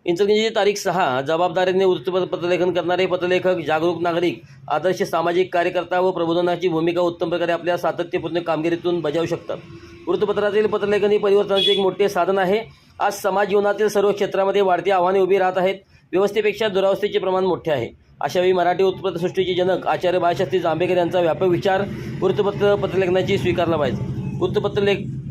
इंचलकरंजी तारीख 6 जबाबदारीने वृत्तपत्रलेखन करणारे पत्रलेखक, जागरूक नागरिक, आदर्श सामाजिक कार्यकर्ता व प्रबोधनाची भूमिका उत्तम प्रकारे आपल्या सातत्यपूर्ण कामगिरीतून बजावू शकतात. वृत्तपत्रातील पत्रलेखन ही परिवर्तनाचे एक मोठे साधन आहे. आज समाज जीवनातील सर्व क्षेत्रामध्ये वाढती आव्हाने उभी राहत आहेत. व्यवस्थेपेक्षा दुरावस्थेचे प्रमाण मोठे आहे. अशावेळी मराठी वृत्तपत्रसृष्टीचे जनक आचार्य बाळशास्त्री जांभेकर यांचा व्यापक विचार पत्रलेखनाची स्वीकारला पाहिजे.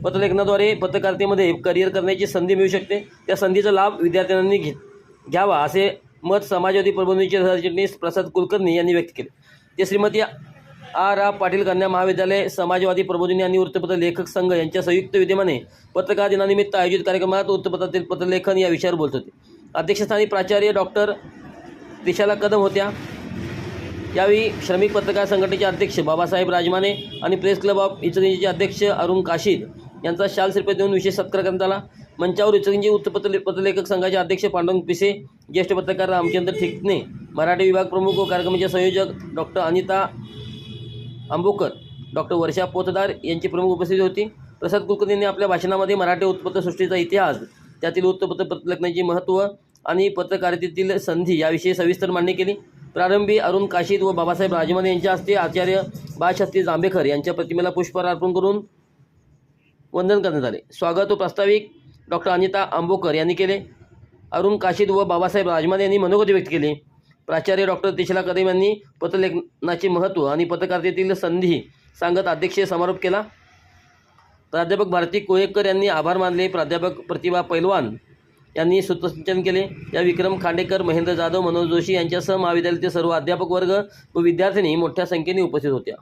पत्रलेखनाद्वारे पत्रकारितेमध्ये करिअर करण्याची संधी मिळू शकते. त्या संधीचा लाभ विद्यार्थ्यांनी घ्यावा असे मत समाजवादी प्रबोधिनीचे सरचिटणीस प्रसाद कुलकर्णी यांनी व्यक्त केले. ते श्रीमती आ. पाटील कन्या महाविद्यालय, समाजवादी प्रबोधिनी आणि वृत्तपत्र लेखक संघ यांच्या संयुक्त विद्यमाने पत्रकार दिनानिमित्त आयोजित कार्यक्रमात वृत्तपत्रातील पत्रलेखन या विषयावर बोलत होते. अध्यक्षस्थानी प्राचार्य डॉक्टर त्रिशाला कदम होत्या. यावेळी श्रमिक पत्रकार संघटनेचे अध्यक्ष बाबासाहेब राजमाने आणि प्रेस क्लब ऑफ इचलकरंजीचे अध्यक्ष अरुण काशीद यांचा शाल श्रीफळ देऊन विशेष सत्कार करण्यात आला. मंचावर इचलकरंजी पत्रलेखक संघाचे अध्यक्ष पांडुरंग पिसे, ज्येष्ठ पत्रकार रामचंद्र ठिकणे, मराठी विभाग प्रमुख व कार्यक्रमाचे संयोजक डॉक्टर अनिता आंबोकर, डॉक्टर वर्षा पोतदार यांची प्रमुख उपस्थिती होती. प्रसाद कुलकर्णींनी आपल्या भाषणामध्ये मराठी वृत्तपत्रसृष्टीचा इतिहास, त्यातील पत्रलेखनाचे महत्त्व आणि पत्रकारितेतील संधी याविषयी सविस्तर मांडणी केली. प्रारंभी अरुण काशीद व बाबासाहेब राजमाने यांच्या हस्ते आचार्य बाळशास्त्री जांभेकर यांच्या प्रतिमेला पुष्पहार अर्पण करून वंदन करण्यात आले. स्वागत व प्रास्ताविक डॉक्टर अनिता आंबोकर यांनी केले. अरुण काशीद व बाबासाहेब राजमाने यांनी मनोगत व्यक्त केले. प्राचार्य डॉक्टर त्रिशाला कदम यांनी पत्रलेखनाचे महत्त्व आणि पत्रकारितेतील संधी सांगत अध्यक्षीय समारोप केला. प्राध्यापक भारती कोळेकर यांनी आभार मानले. प्राध्यापक प्रतिभा पैलवान यांनी सूत्रसंचलन केले. या विक्रम खांडेकर, महेंद्र जाधव, मनोज जोशी यांच्यासह महाविद्यालयातील सर्व अध्यापक वर्ग व विद्यार्थिनी मोठ्या संख्येने उपस्थित होत्या.